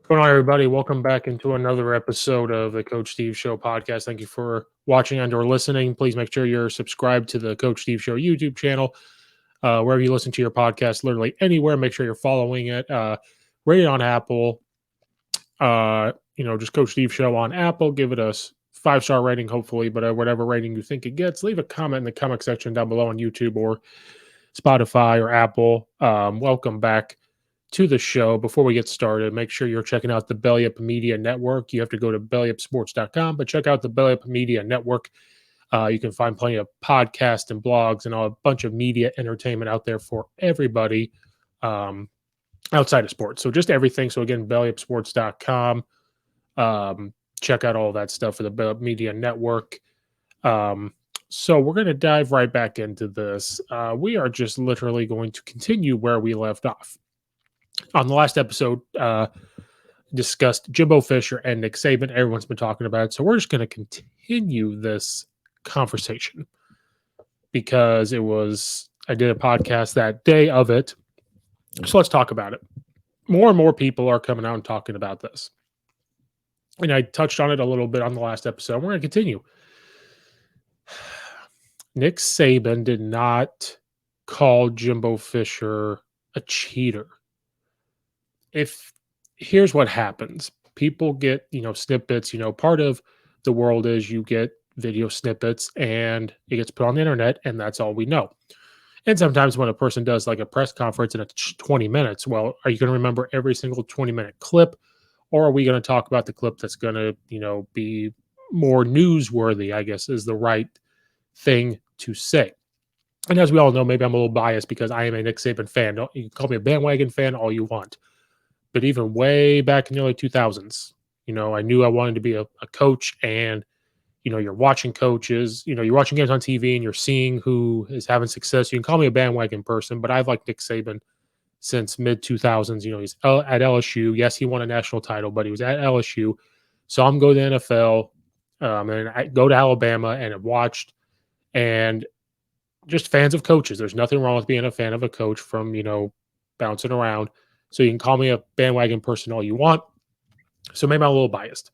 What's going on, everybody? Welcome back into another episode of the Coach Steve Show podcast. Thank you for watching and or listening. Please make sure you're subscribed to the Coach Steve Show YouTube channel, wherever you listen to your podcast, literally anywhere. Make sure you're following it. Rate it on Apple. Just Coach Steve Show on Apple. Give it a 5-star rating, hopefully, but whatever rating you think it gets, leave a comment in the comment section down below on YouTube or Spotify or Apple. Welcome back to the show. Before we get started, make sure you're checking out the Belly Up Media Network. You have to go to bellyupsports.com, but check out the Belly Up Media Network. You can find plenty of podcasts and blogs and a bunch of media entertainment out there for everybody outside of sports. So just everything. So again, bellyupsports.com. Check out all that stuff for the Belly Up Media Network. So we're going to dive right back into this. We are just literally going to continue where we left off. On the last episode, discussed Jimbo Fisher and Nick Saban. Everyone's been talking about it. So we're just going to continue this conversation because I did a podcast that day of it. So let's talk about it. More and more people are coming out and talking about this. And I touched on it a little bit on the last episode. We're going to continue. Nick Saban did not call Jimbo Fisher a cheater. Here's what happens. People get, snippets, part of the world is you get video snippets and it gets put on the internet and that's all we know. And sometimes when a person does like a press conference and it's 20 minutes, well, are you going to remember every single 20-minute clip? Or are we going to talk about the clip that's going to, be more newsworthy, I guess is the right thing to say. And as we all know, maybe I'm a little biased because I am a Nick Saban fan. You can call me a bandwagon fan all you want. But even way back in the early 2000s, I knew I wanted to be a coach. And, you're watching coaches, you're watching games on TV and you're seeing who is having success. You can call me a bandwagon person, but I've liked Nick Saban since mid 2000s. He's at LSU. Yes, he won a national title, but he was at LSU. So I'm going to the NFL and I go to Alabama and have watched and just fans of coaches. There's nothing wrong with being a fan of a coach from, bouncing around. So you can call me a bandwagon person all you want. So maybe I'm a little biased.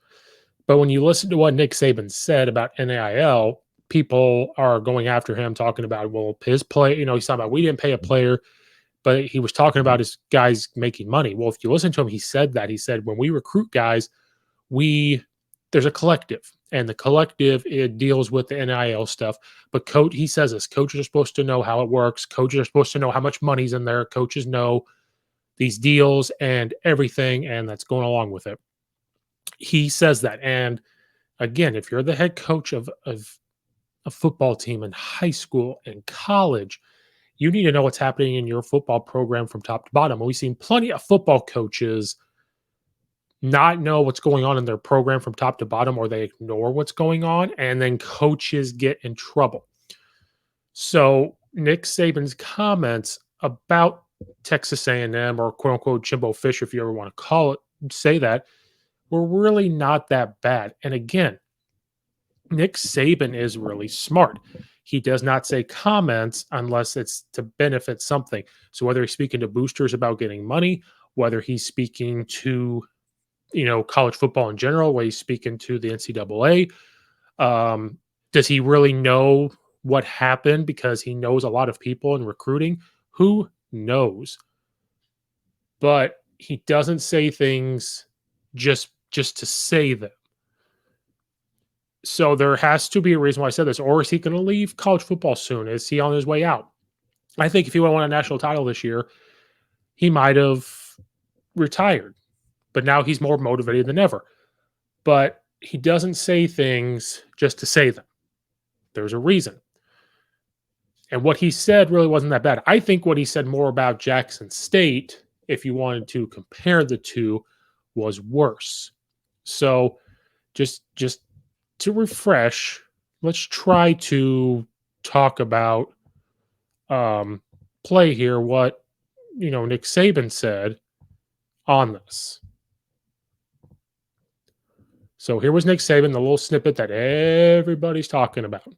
But when you listen to what Nick Saban said about NAIL, people are going after him, talking about, well, his play, he's talking about we didn't pay a player, but he was talking about his guys making money. Well, if you listen to him, he said when we recruit guys, there's a collective, and the collective, it deals with the NIL stuff. But he says this, coaches are supposed to know how it works. Coaches are supposed to know how much money's in there. Coaches know these deals and everything, and that's going along with it. He says that. And again, if you're the head coach of a football team in high school and college, you need to know what's happening in your football program from top to bottom. We've seen plenty of football coaches not know what's going on in their program from top to bottom, or they ignore what's going on, and then coaches get in trouble. So Nick Saban's comments about Texas A&M, or quote unquote Jimbo Fisher, if you ever want to say that, were really not that bad. And again, Nick Saban is really smart. He does not say comments unless it's to benefit something. So whether he's speaking to boosters about getting money, whether he's speaking to, college football in general, whether he's speaking to the NCAA, does he really know what happened because he knows a lot of people in recruiting? Who knows? But he doesn't say things just to say them. So there has to be a reason why I said this. Or is he going to leave college football soon? Is he on his way out? I think if he would have won a national title this year, he might have retired. But now he's more motivated than ever. But he doesn't say things just to say them. There's a reason. And what he said really wasn't that bad. I think what he said more about Jackson State, if you wanted to compare the two, was worse. So just to refresh, let's try to talk about play here what Nick Saban said on this. So here was Nick Saban, the little snippet that everybody's talking about. And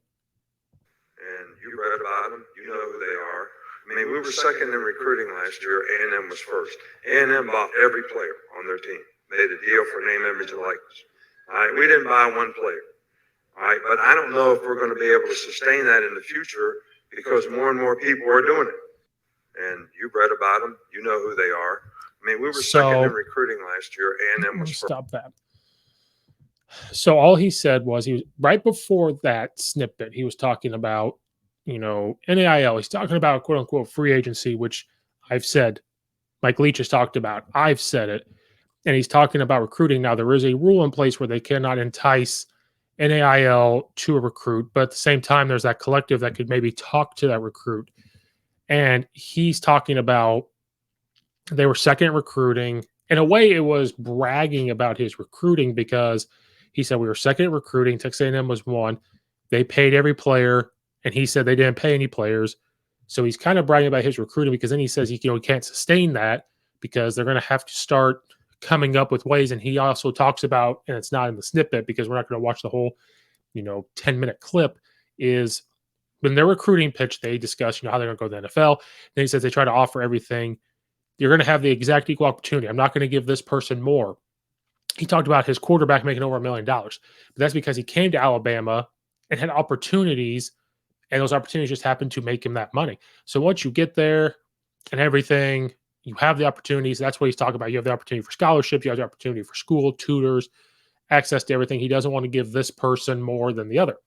you read about them. You know who they are. I mean, we were second in recruiting last year. A&M was first. A&M bought every player on their team. made a deal for name, image, and likeness. All right, we didn't buy one player. All right, but I don't know if we're going to be able to sustain that in the future because more and more people are doing it. And you've read about them. You know who they are. I mean, we were second in recruiting last year, and then was stop that. So all he said was he was right before that snippet. He was talking about, NAIL. He's talking about quote unquote free agency, which I've said. Mike Leach has talked about. I've said it, and he's talking about recruiting. Now there is a rule in place where they cannot entice NAIL to a recruit, but at the same time, there's that collective that could maybe talk to that recruit. And he's talking about they were second in recruiting. In a way, it was bragging about his recruiting because he said we were second in recruiting. Texas A&M was one. They paid every player, and he said they didn't pay any players. So he's kind of bragging about his recruiting because then he says he can't sustain that because they're going to have to start coming up with ways. And he also talks about, and it's not in the snippet because we're not going to watch the whole 10-minute clip, is when their recruiting pitch, they discuss how they're going to go to the NFL. Then he says they try to offer everything. You're going to have the exact equal opportunity. I'm not going to give this person more. He talked about his quarterback making over $1 million, but that's because he came to Alabama and had opportunities, and those opportunities just happened to make him that money. So once you get there and everything, you have the opportunities. That's what he's talking about. You have the opportunity for scholarships. You have the opportunity for school, tutors, access to everything. He doesn't want to give this person more than the other.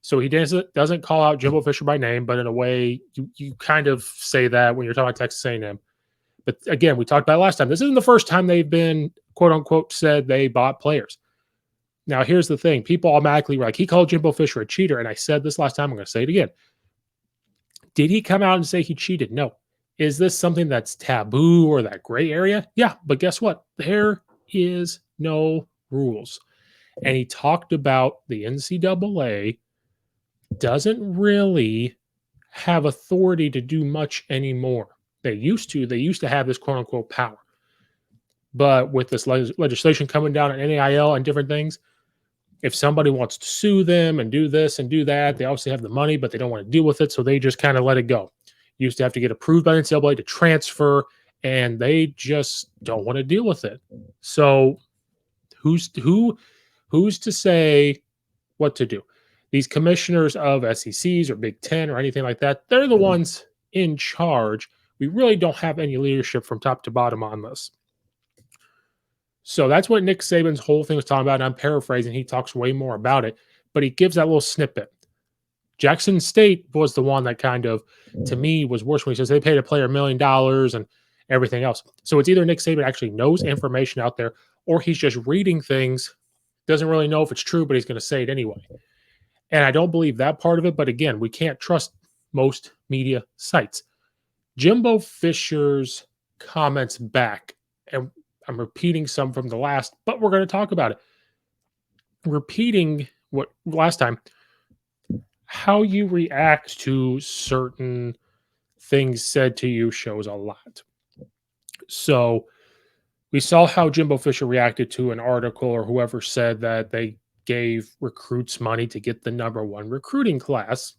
So he doesn't call out Jimbo Fisher by name, but in a way, you kind of say that when you're talking about Texas A&M. But again, we talked about it last time. This isn't the first time they've been, quote unquote, said they bought players. Now, here's the thing. People automatically were like, he called Jimbo Fisher a cheater. And I said this last time. I'm going to say it again. Did he come out and say he cheated? No. Is this something that's taboo or that gray area? Yeah. But guess what? There is no rules. And he talked about the NCAA doesn't really have authority to do much anymore. They used to have this quote unquote power. But with this legislation coming down on NAIL and different things, if somebody wants to sue them and do this and do that, they obviously have the money, but they don't want to deal with it. So they just kind of let it go. You used to have to get approved by the NCAA to transfer, and they just don't want to deal with it. So who's to say what to do? These commissioners of SECs or Big Ten or anything like that, they're the ones in charge. We really don't have any leadership from top to bottom on this. So that's what Nick Saban's whole thing was talking about. And I'm paraphrasing. He talks way more about it, but he gives that little snippet. Jackson State was the one that kind of, to me, was worse when he says they paid a player $1 million and everything else. So it's either Nick Saban actually knows information out there or he's just reading things, doesn't really know if it's true, but he's going to say it anyway. And I don't believe that part of it. But again, we can't trust most media sites. Jimbo Fisher's comments back, and I'm repeating some from the last, but we're going to talk about it. Repeating what last time, how you react to certain things said to you shows a lot. So we saw how Jimbo Fisher reacted to an article or whoever said that they gave recruits money to get the number one recruiting class.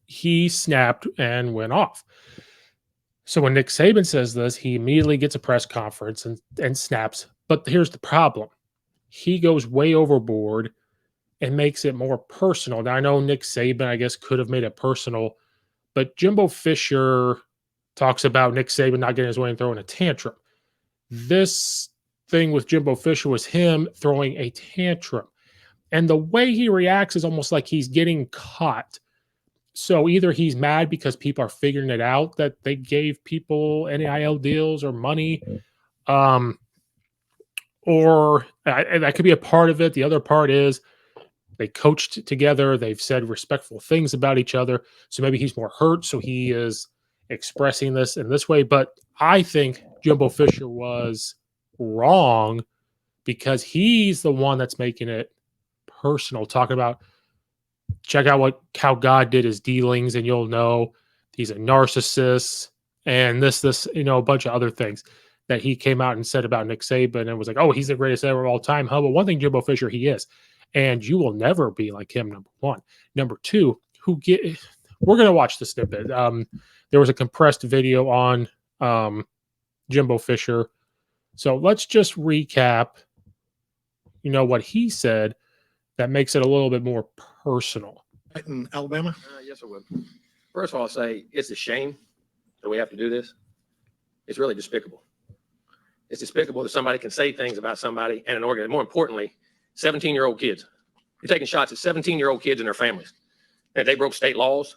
He snapped and went off. So when Nick Saban says this, he immediately gets a press conference and snaps. But here's the problem. He goes way overboard and makes it more personal. Now, I know Nick Saban, I guess, could have made it personal, but Jimbo Fisher talks about Nick Saban not getting his way and throwing a tantrum. This thing with Jimbo Fisher was him throwing a tantrum. And the way he reacts is almost like he's getting caught. So either he's mad because people are figuring it out that they gave people NIL deals or money, or that could be a part of it. The other part is they coached together. They've said respectful things about each other. So maybe he's more hurt. So he is expressing this in this way. But I think Jimbo Fisher was wrong because he's the one that's making it personal, talking about check out how God did his dealings, and you'll know he's a narcissist and this, a bunch of other things that he came out and said about Nick Saban and was like, oh, he's the greatest ever of all time. Huh? But one thing, Jimbo Fisher, he is. And you will never be like him, number one. Number two, we're going to watch the snippet. There was a compressed video on Jimbo Fisher So let's just recap, what he said that makes it a little bit more personal. In Alabama? Yes, I would. First of all, I'll say it's a shame that we have to do this. It's really despicable. It's despicable that somebody can say things about somebody and an organ. More importantly, 17-year-old kids. You're taking shots at 17-year-old kids and their families. And they broke state laws.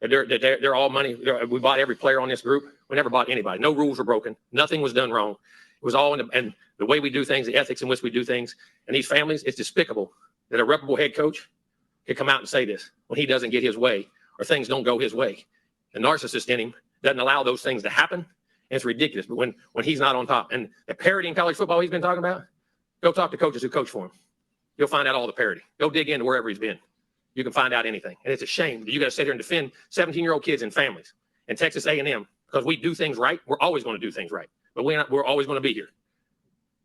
They're all money. We bought every player on this group. We never bought anybody. No rules were broken. Nothing was done wrong. It was all and the way we do things, the ethics in which we do things. And these families, it's despicable that a reputable head coach could come out and say this when he doesn't get his way or things don't go his way. The narcissist in him doesn't allow those things to happen. And it's ridiculous. But when he's not on top, and the parity in college football he's been talking about, go talk to coaches who coach for him. You'll find out all the parity. Go dig into wherever he's been. You can find out anything. And it's a shame that you got to sit here and defend 17-year-old kids and families in Texas A&M because we do things right. We're always going to do things right. But we're always going to be here.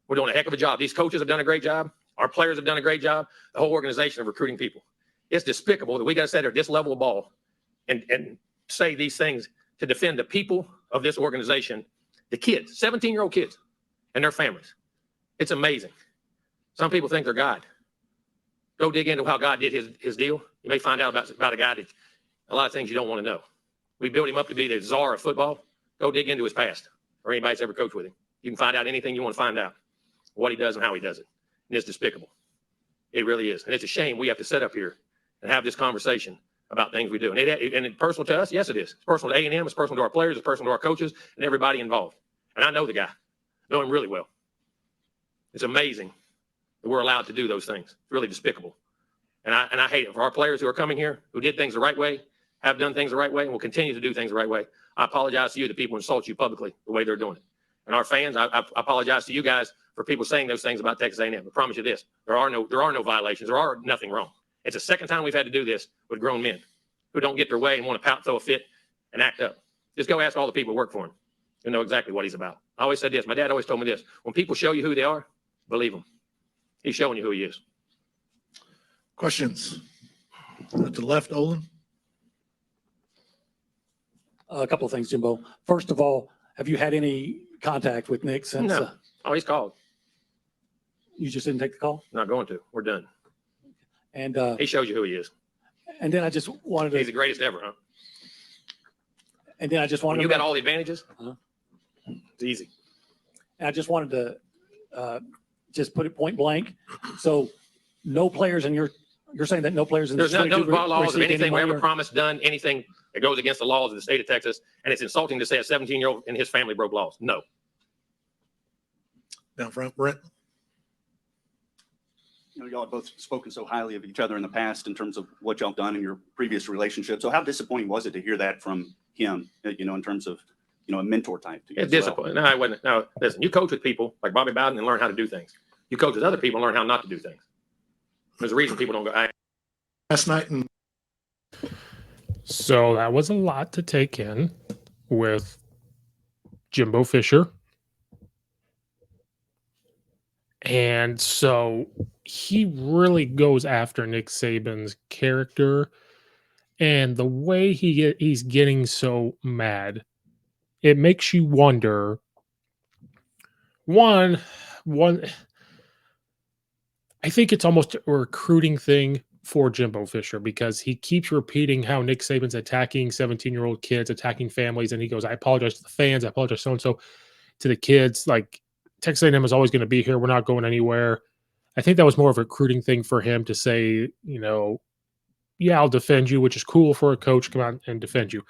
We're doing a heck of a job. These coaches have done a great job. Our players have done a great job. The whole organization of recruiting people. It's despicable that we got to sit here at this level of ball and say these things to defend the people of this organization, the kids, 17-year-old kids and their families. It's amazing. Some people think they're God. Go dig into how God did his deal. You may find out about a guy that a lot of things you don't want to know. We built him up to be the czar of football. Go dig into his past or anybody that's ever coached with him. You can find out anything you want to find out, what he does and how he does it. And it's despicable. It really is. And it's a shame we have to sit up here and have this conversation about things we do. And it's personal to us. Yes, it is. It's personal to A&M. It's personal to our players. It's personal to our coaches and everybody involved. And I know the guy. I know him really well. It's amazing that we're allowed to do those things. It's really despicable. And I hate it. For our players who are coming here, who did things the right way, have done things the right way, and will continue to do things the right way, I apologize to you that people insult you publicly the way they're doing it. And our fans, I apologize to you guys for people saying those things about Texas A&M. I promise you this, there are no violations. There are nothing wrong. It's the second time we've had to do this with grown men who don't get their way and want to pout, throw a fit, and act up. Just go ask all the people who work for him. You know exactly what he's about. I always said this. My dad always told me this. When people show you who they are, believe them. He's showing you who he is. Questions? At the left, Olin. A couple of things, Jimbo. First of all, have you had any contact with Nick since No. Oh, he's called. you just didn't take the call? Not going to. We're done. And He shows you who he is. and then I just wanted He's the to, greatest ever, huh? and then I just When wanted you to, got all the advantages, Uh-huh. it's easy. I just wanted to just put it point blank. So no players in you're saying that no players in There's the no 22 laws of received any anything we money ever or- promised, done anything that goes against the laws of the state of Texas. And it's insulting to say a 17-year-old and his family broke laws. No. Down front, Brent. Y'all have both spoken so highly of each other in the past in terms of what y'all done in your previous relationship. So how disappointing was it to hear that from him, in terms of, a mentor type to you? It's as well? discipline. No, I wasn't. No, listen, you coach with people like Bobby Bowden and learn how to do things. You coach with other people and learn how not to do things. There's a reason people don't go, Last night in So that was a lot to take in with Jimbo Fisher. And so he really goes after Nick Saban's character and the way he's getting so mad. It makes you wonder, one I think it's almost a recruiting thing for Jimbo Fisher because he keeps repeating how Nick Saban's attacking 17-year-old kids, attacking families, and he goes, I apologize to the fans, I apologize so-and-so to the kids. Like, Texas A&M is always going to be here. We're not going anywhere. I think that was more of a recruiting thing for him to say, yeah, I'll defend you, which is cool for a coach to come out and defend you.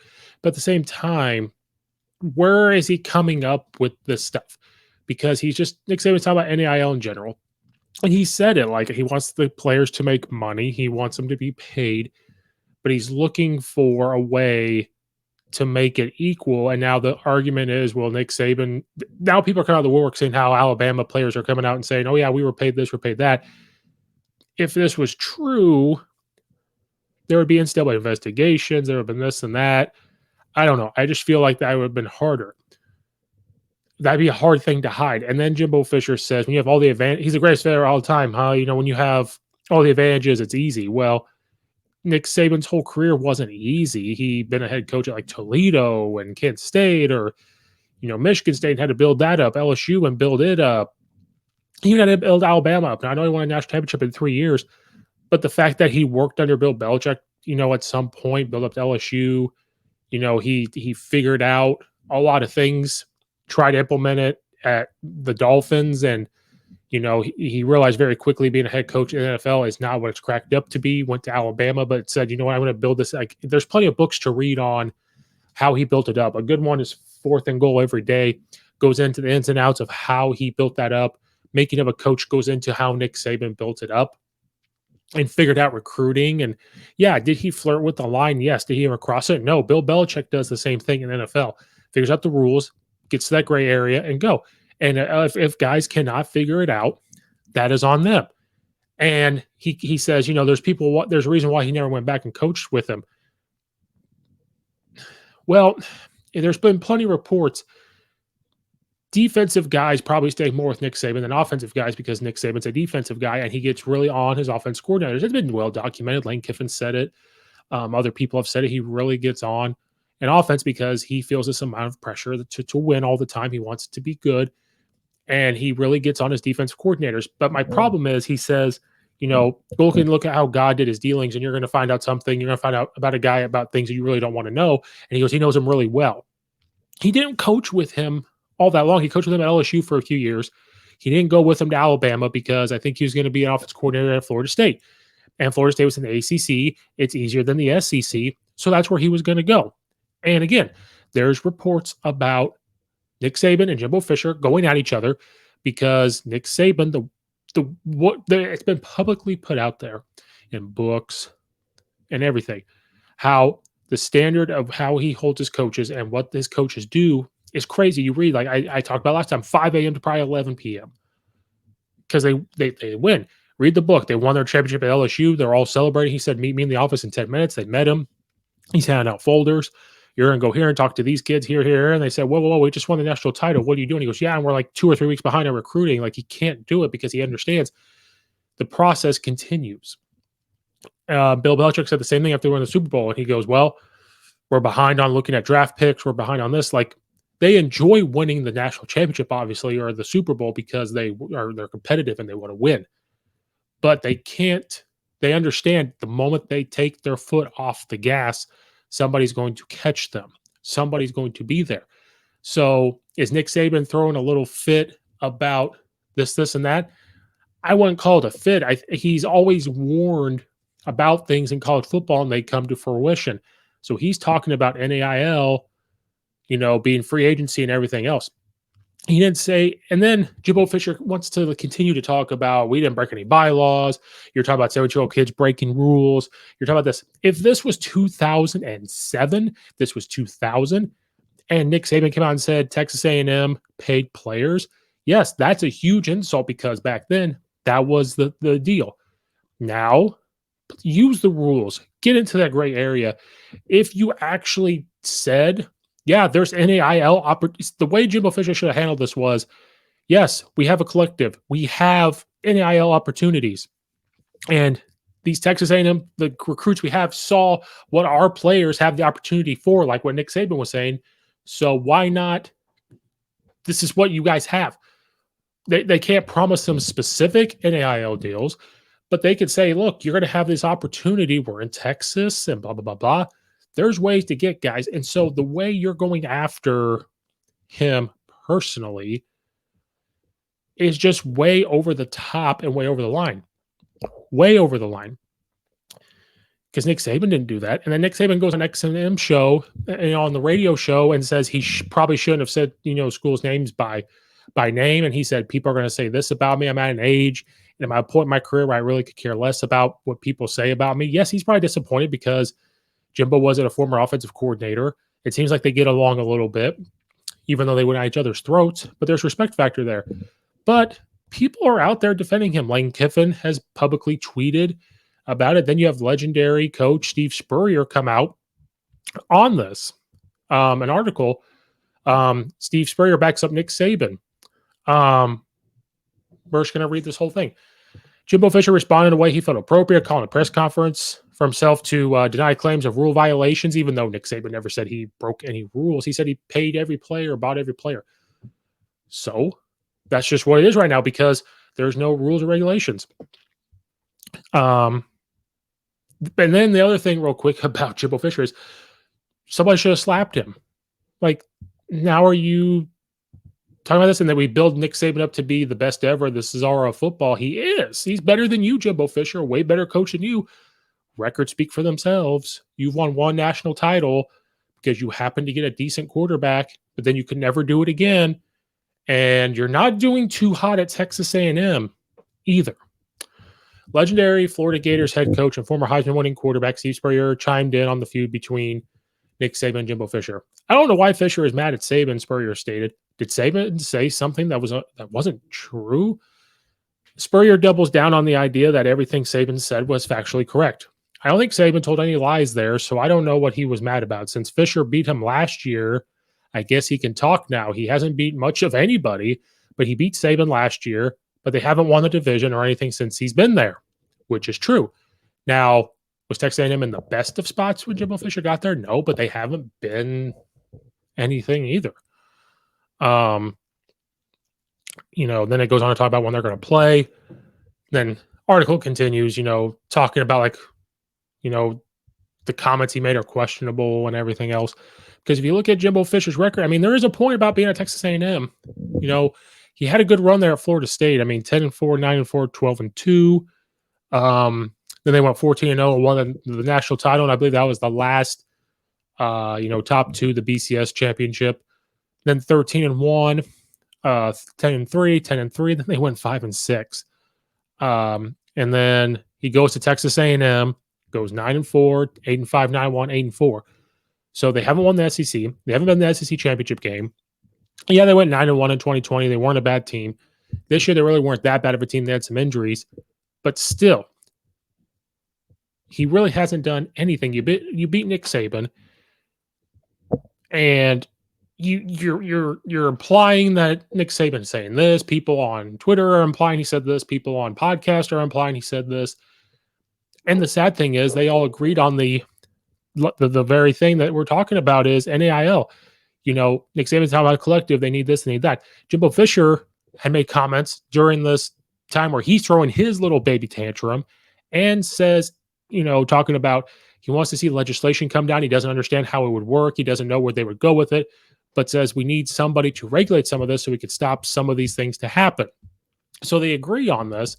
But at the same time, where is he coming up with this stuff? Because Nick Saban's talking about NIL in general. And he said it like he wants the players to make money. He wants them to be paid, but he's looking for a way to make it equal. And now the argument is, well, Nick Saban, now people are coming out of the woodwork saying how Alabama players are coming out and saying, oh yeah, we were paid this, we're paid that. If this was true, there would be NCAA investigations. There would have been this and that. I don't know. I just feel like that would have been harder. That'd be a hard thing to hide. And then Jimbo Fisher says, when you have all the advantages, he's the greatest player all the time, huh? When you have all the advantages, it's easy. Well, Nick Saban's whole career wasn't easy. He'd been a head coach at like Toledo and Kent State, or Michigan State had to build that up, LSU and build it up. Even had to build Alabama up. Now, I know he won a national championship in 3 years, but the fact that he worked under Bill Belichick, at some point, built up to LSU, he figured out a lot of things, tried to implement it at the Dolphins, and he realized very quickly being a head coach in the NFL is not what it's cracked up to be. Went to Alabama, but said, I'm going to build this. Like, there's plenty of books to read on how he built it up. A good one is 4th and Goal Every Day, goes into the ins and outs of how he built that up. Making of a Coach goes into how Nick Saban built it up and figured out recruiting. And yeah, did he flirt with the line? Yes. Did he ever cross it? No. Bill Belichick does the same thing in the NFL. Figures out the rules, gets to that gray area, and go. And if guys cannot figure it out, that is on them. And he says, there's a reason why he never went back and coached with him. Well, there's been plenty of reports. Defensive guys probably stay more with Nick Saban than offensive guys because Nick Saban's a defensive guy and he gets really on his offense coordinators. It's been well documented. Lane Kiffin said it. Other people have said it. He really gets on an offense because he feels this amount of pressure to win all the time. He wants to be good. And he really gets on his defensive coordinators. But my problem is he says, go look at how God did his dealings and you're going to find out something. You're going to find out about a guy about things that you really don't want to know. And he goes, he knows him really well. He didn't coach with him all that long. He coached with him at LSU for a few years. He didn't go with him to Alabama because I think he was going to be an offense coordinator at Florida State. And Florida State was in the ACC. It's easier than the SEC. So that's where he was going to go. And again, there's reports about Nick Saban and Jimbo Fisher going at each other because Nick Saban, it's been publicly put out there in books and everything, how the standard of how he holds his coaches and what his coaches do is crazy. You read, like I talked about last time, 5 a.m. to probably 11 p.m. because they win. Read the book. They won their championship at LSU. They're all celebrating. He said, meet me in the office in 10 minutes. They met him. He's handing out folders. You're going to go here and talk to these kids here. And they said, whoa, we just won the national title. What are you doing? He goes, yeah, and we're like 2 or 3 weeks behind on recruiting. Like, he can't do it because he understands the process continues. Bill Belichick said the same thing after they won the Super Bowl. And he goes, well, we're behind on looking at draft picks. We're behind on this. Like, they enjoy winning the national championship, obviously, or the Super Bowl because they're competitive and they want to win. But they understand the moment they take their foot off the gas, somebody's going to catch them. Somebody's going to be there. So is Nick Saban throwing a little fit about this, and that? I wouldn't call it a fit. He's always warned about things in college football, and they come to fruition. So he's talking about NAIL, being free agency and everything else. He didn't say, and then Jimbo Fisher wants to continue to talk about we didn't break any bylaws. You're talking about 7-year-old kids breaking rules. You're talking about this. If this was 2007, this was 2000, and Nick Saban came out and said Texas A&M paid players, yes, that's a huge insult because back then that was the deal. Now, use the rules. Get into that gray area. If you actually said, yeah, there's NAIL opportunities. The way Jimbo Fisher should have handled this was, yes, we have a collective. We have NAIL opportunities. And these Texas A&M, the recruits we have saw what our players have the opportunity for, like what Nick Saban was saying. So why not? This is what you guys have. They can't promise them specific NAIL deals, but they could say, look, you're going to have this opportunity. We're in Texas and blah, blah, blah, blah. There's ways to get guys. And so the way you're going after him personally is just way over the top and way over the line. Way over the line. Because Nick Saban didn't do that. And then Nick Saban goes on X&M show, on the radio show, and says he probably shouldn't have said, schools' names by name. And he said, people are going to say this about me. I'm at an age and I'm at a point in my career where I really could care less about what people say about me. Yes, he's probably disappointed because Jimbo wasn't a former offensive coordinator. It seems like they get along a little bit, even though they went at each other's throats. But there's respect factor there. But people are out there defending him. Lane Kiffin has publicly tweeted about it. Then you have legendary coach Steve Spurrier come out on this. An article. Steve Spurrier backs up Nick Saban. We're just going to read this whole thing. Jimbo Fisher responded in a way he felt appropriate, calling a press conference for himself to deny claims of rule violations, even though Nick Saban never said he broke any rules. He said he paid every player, bought every player. So that's just what it is right now because there's no rules or regulations. And then the other thing real quick about Jimbo Fisher is somebody should have slapped him. Like, now are you talking about this and that we build Nick Saban up to be the best ever, the Cesaro of football? He is. He's better than you, Jimbo Fisher, way better coach than you. Records speak for themselves. You've won one national title because you happened to get a decent quarterback, but then you could never do it again. And you're not doing too hot at Texas A&M either. Legendary Florida Gators head coach and former Heisman winning quarterback Steve Spurrier chimed in on the feud between Nick Saban and Jimbo Fisher. I don't know why Fisher is mad at Saban, Spurrier stated. Did Saban say something that wasn't true? Spurrier doubles down on the idea that everything Saban said was factually correct. I don't think Saban told any lies there, so I don't know what he was mad about. Since Fisher beat him last year, I guess he can talk now. He hasn't beat much of anybody, but he beat Saban last year, but they haven't won the division or anything since he's been there, which is true. Now, was Texas A&M in the best of spots when Jimbo Fisher got there? No, but they haven't been anything either. Then it goes on to talk about when they're going to play. Then article continues, talking about the comments he made are questionable and everything else. Because if you look at Jimbo Fisher's record, there is a point about being at Texas A&M. He had a good run there at Florida State. 10-4, 9-4, 12-2. Then they went 14-0 and won the national title, and I believe that was the last, top two, the BCS championship. Then 13-1, 10-3, 10-3. Then they went 5-6. And then he goes to Texas A&M, goes 9-4, 8-5, 9-1, 8-4. So they haven't won the SEC. They haven't been in the SEC championship game. Yeah, they went 9-1 in 2020. They weren't a bad team. This year, they really weren't that bad of a team. They had some injuries, but still, he really hasn't done anything. You beat Nick Saban, and you're implying that Nick Saban's saying this. People on Twitter are implying he said this. People on podcasts are implying he said this. And the sad thing is, they all agreed on the very thing that we're talking about is NAIL. Nick Saban's talking about a collective. They need this, they need that. Jimbo Fisher had made comments during this time where he's throwing his little baby tantrum and says, talking about he wants to see legislation come down. He doesn't understand how it would work. He doesn't know where they would go with it, but says we need somebody to regulate some of this so we could stop some of these things to happen. So they agree on this,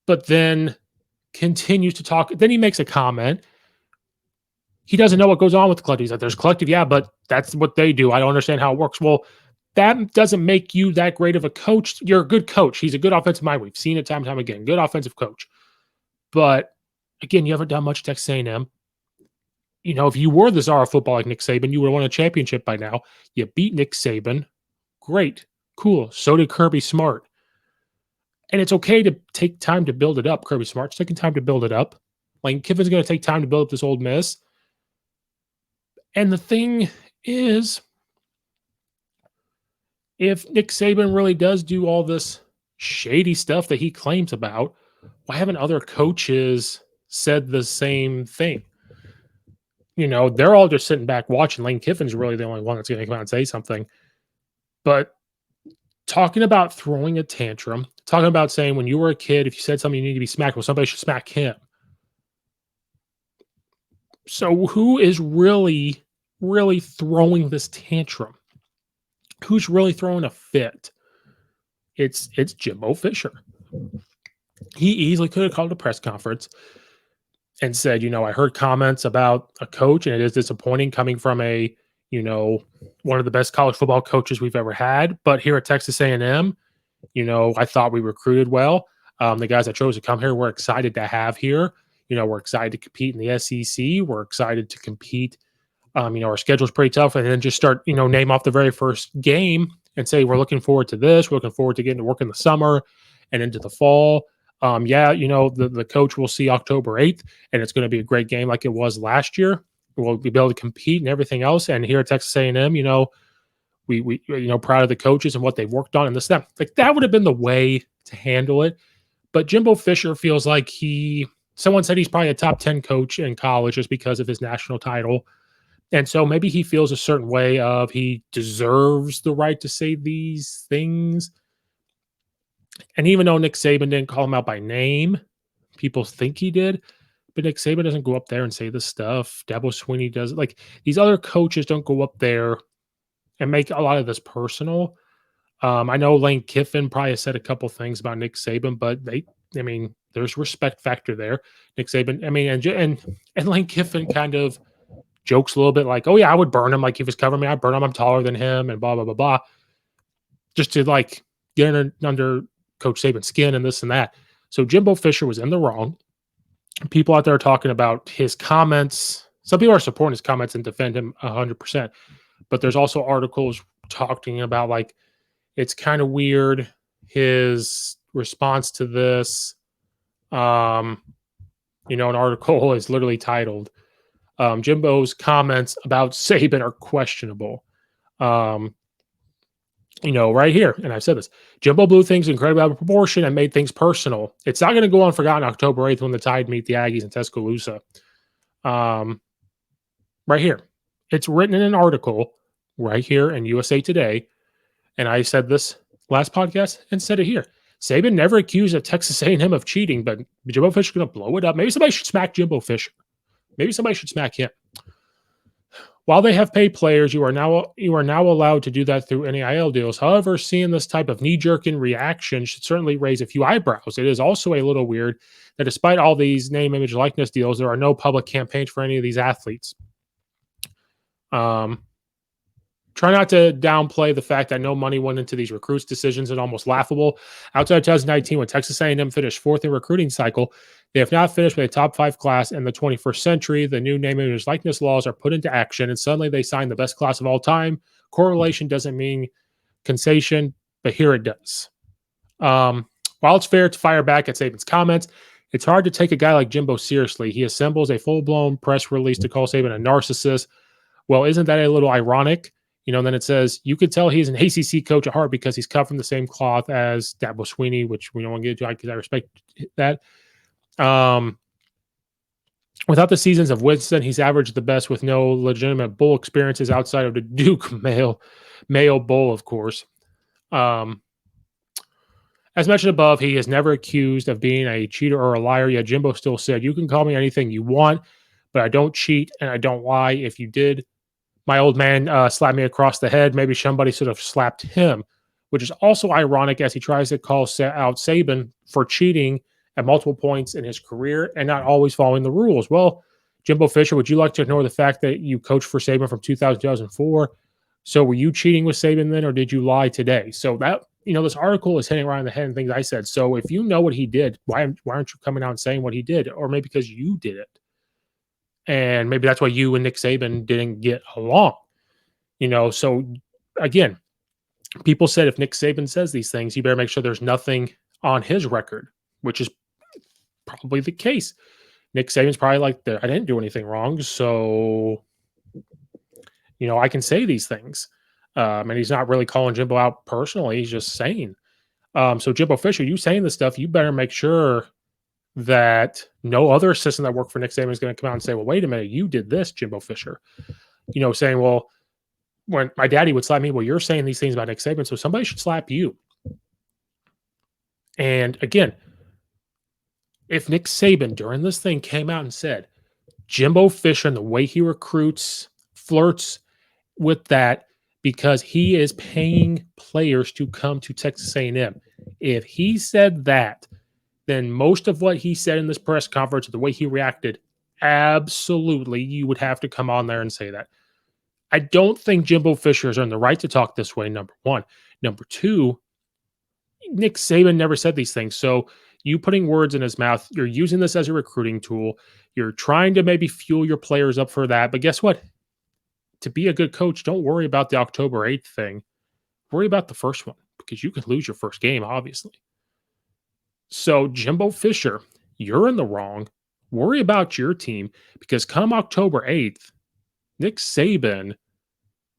but then continues to talk. Then he makes a comment. He doesn't know what goes on with the collective. He's like, there's collective, yeah, but that's what they do. I don't understand how it works. Well, that doesn't make you that great of a coach. You're a good coach. He's a good offensive mind. We've seen it time and time again. Good offensive coach. But again, you haven't done much at Texas A&M. If you were the czar of football like Nick Saban, you would have won a championship by now. You beat Nick Saban. Great. Cool. So did Kirby Smart. And it's okay to take time to build it up. Kirby Smart's taking time to build it up. Lane Kiffin's going to take time to build up this Ole Miss. And the thing is, if Nick Saban really does do all this shady stuff that he claims about, why haven't other coaches said the same thing? They're all just sitting back watching. Lane Kiffin's really the only one that's going to come out and say something. But talking about throwing a tantrum, talking about saying when you were a kid, if you said something you need to be smacked, well, somebody should smack him. So who is really, really throwing this tantrum? Who's really throwing a fit? It's Jimbo Fisher. He easily could have called a press conference and said, I heard comments about a coach, and it is disappointing coming from a, one of the best college football coaches we've ever had. But here at Texas A&M, I thought we recruited well. The guys that chose to come here, we're excited to have here. We're excited to compete in the SEC. We're excited to compete. Our schedule's pretty tough. And then just start, name off the very first game and say, we're looking forward to this. We're looking forward to getting to work in the summer and into the fall. The coach will see October 8th, and it's going to be a great game like it was last year. We'll be able to compete and everything else. And here at Texas A&M, we proud of the coaches and what they've worked on and this, that. Like, that would have been the way to handle it. But Jimbo Fisher feels like he someone said he's probably a top 10 coach in college just because of his national title. And so maybe he feels a certain way of he deserves the right to say these things. And even though Nick Saban didn't call him out by name, people think he did. But Nick Saban doesn't go up there and say this stuff. Dabo Swinney does. Like, these other coaches don't go up there and make a lot of this personal. I know Lane Kiffin probably has said a couple things about Nick Saban, but there's respect factor there. Nick Saban, and Lane Kiffin kind of jokes a little bit like, "Oh yeah, I would burn him. Like, if he was covering me, I'd burn him. I'm taller than him," and blah blah blah blah, just to like get under Coach Saban's skin and this and that. So Jimbo Fisher was in the wrong. People out there are talking about his comments. Some people are supporting his comments and defend him 100%. But there's also articles talking about like it's kind of weird his response to this. An article is literally titled Jimbo's comments about Saban are questionable. Right here, and I've said this, Jimbo blew things incredibly out of proportion and made things personal. It's not going to go unforgotten October 8th when the Tide meet the Aggies in Tuscaloosa. Right here. It's written in an article right here in USA Today, and I said this last podcast and said it here. Saban never accused of Texas A&M of cheating, but Jimbo Fisher's going to blow it up. Maybe somebody should smack Jimbo Fisher. Maybe somebody should smack him. While they have paid players, you are now allowed to do that through NIL deals. However, seeing this type of knee-jerking reaction should certainly raise a few eyebrows. It is also a little weird that despite all these name, image, likeness deals, there are no public campaigns for any of these athletes. Try not to downplay the fact that no money went into these recruits' decisions and almost laughable. Outside of 2019, when Texas A&M finished fourth in recruiting cycle, they have not finished with a top 5 class in the 21st century. The new name, image, likeness laws are put into action, and suddenly they sign the best class of all time. Correlation doesn't mean causation, but here it does. While it's fair to fire back at Saban's comments, it's hard to take a guy like Jimbo seriously. He assembles a full-blown press release to call Saban a narcissist. Well, isn't that a little ironic? Then it says, you could tell he's an ACC coach at heart because he's cut from the same cloth as Dabo Swinney, which we don't want to get into because I respect that. Without the seasons of Winston, he's averaged the best with no legitimate bowl experiences outside of the Duke Mayo Bowl, of course. As mentioned above, he is never accused of being a cheater or a liar, yet Jimbo still said, you can call me anything you want, but I don't cheat and I don't lie. If you did, my old man slapped me across the head. Maybe somebody should have slapped him, which is also ironic as he tries to call out Saban for cheating at multiple points in his career and not always following the rules. Well, Jimbo Fisher, would you like to ignore the fact that you coached for Saban from 2000 2004? So were you cheating with Saban then, or did you lie today? So that, this article is hitting right on the head and things I said. So if you know what he did, why aren't you coming out and saying what he did? Or maybe because you did it. And maybe that's why you and Nick Saban didn't get along. So again, people said if Nick Saban says these things, you better make sure there's nothing on his record, which is probably the case. Nick Saban's probably like, I didn't do anything wrong, so, I can say these things. And he's not really calling Jimbo out personally. He's just saying. So Jimbo Fisher, you saying this stuff, you better make sure that no other assistant that worked for Nick Saban is going to come out and say, well, wait a minute, you did this, Jimbo Fisher. Saying, well, when my daddy would slap me, well, you're saying these things about Nick Saban, so somebody should slap you. And again, if Nick Saban during this thing came out and said, Jimbo Fisher and the way he recruits, flirts with that because he is paying players to come to Texas A&M. If he said that, then most of what he said in this press conference, the way he reacted, absolutely, you would have to come on there and say that. I don't think Jimbo Fisher is earned the right to talk this way, number one. Number two, Nick Saban never said these things. So you putting words in his mouth, you're using this as a recruiting tool. You're trying to maybe fuel your players up for that. But guess what? To be a good coach, don't worry about the October 8th thing. Worry about the first one because you could lose your first game, obviously. So Jimbo Fisher, you're in the wrong. Worry about your team because come October 8th, Nick Saban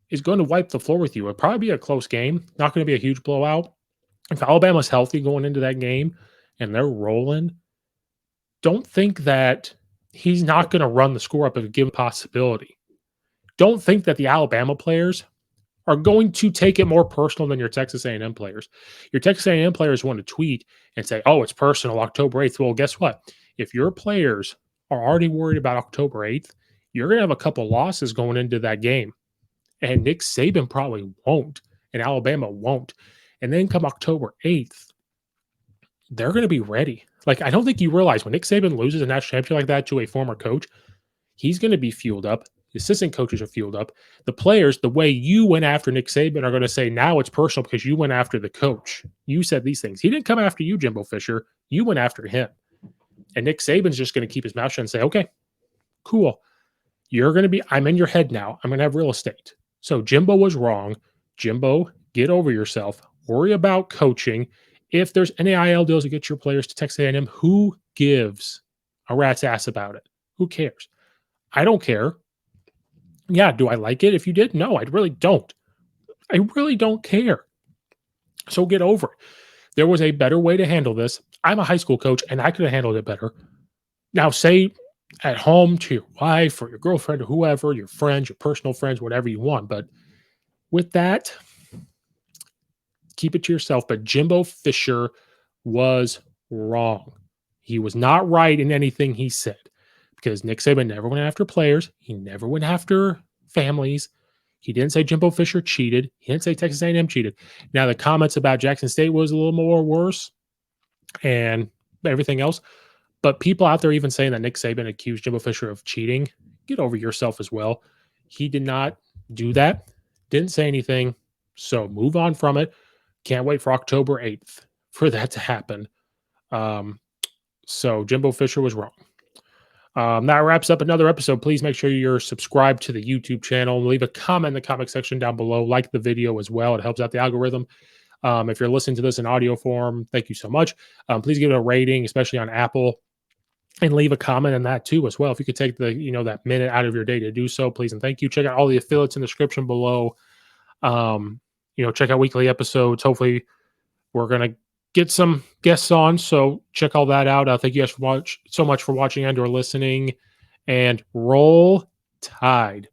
is going to wipe the floor with you. It'll probably be a close game. Not going to be a huge blowout. If Alabama's healthy going into that game and they're rolling, don't think that he's not going to run the score up if given possibility. Don't think that the Alabama players are going to take it more personal than your Texas A&M players. Your Texas A&M players want to tweet and say, "Oh, it's personal, October 8th." Well, guess what? If your players are already worried about October 8th, you're going to have a couple losses going into that game. And Nick Saban probably won't, and Alabama won't. And then come October 8th, they're going to be ready. Like, I don't think you realize when Nick Saban loses a national championship like that to a former coach, he's going to be fueled up. The assistant coaches are fueled up. The players, the way you went after Nick Saban, are going to say now it's personal because you went after the coach. You said these things. He didn't come after you, Jimbo Fisher. You went after him. And Nick Saban's just going to keep his mouth shut and say, okay, cool. You're going to be, I'm in your head now. I'm going to have real estate. So Jimbo was wrong. Jimbo, get over yourself. Worry about coaching. If there's NAIL deals to get your players to Texas A&M, who gives a rat's ass about it? Who cares? I don't care. Yeah, do I like it if you did? No, I really don't. I really don't care. So get over it. There was a better way to handle this. I'm a high school coach, and I could have handled it better. Now, say at home to your wife or your girlfriend or whoever, your friends, your personal friends, whatever you want. But with that, keep it to yourself. But Jimbo Fisher was wrong. He was not right in anything he said because Nick Saban never went after players. He never went after families. He didn't say Jimbo Fisher cheated. He didn't say Texas A&M cheated. Now, the comments about Jackson State was a little more worse and everything else. But people out there even saying that Nick Saban accused Jimbo Fisher of cheating, get over yourself as well. He did not do that. Didn't say anything. So move on from it. Can't wait for October 8th for that to happen. So Jimbo Fisher was wrong. That wraps up another episode. Please make sure you're subscribed to the YouTube channel. Leave a comment in the comment section down below. Like the video as well. It helps out the algorithm. If you're listening to this in audio form, thank you so much. Please give it a rating, especially on Apple, and leave a comment on that too as well. If you could take that minute out of your day to do so, please and thank you. Check out all the affiliates in the description below. Check out weekly episodes. Hopefully, we're gonna get some guests on, so check all that out. Thank you guys so much for watching and or listening, and roll Tide.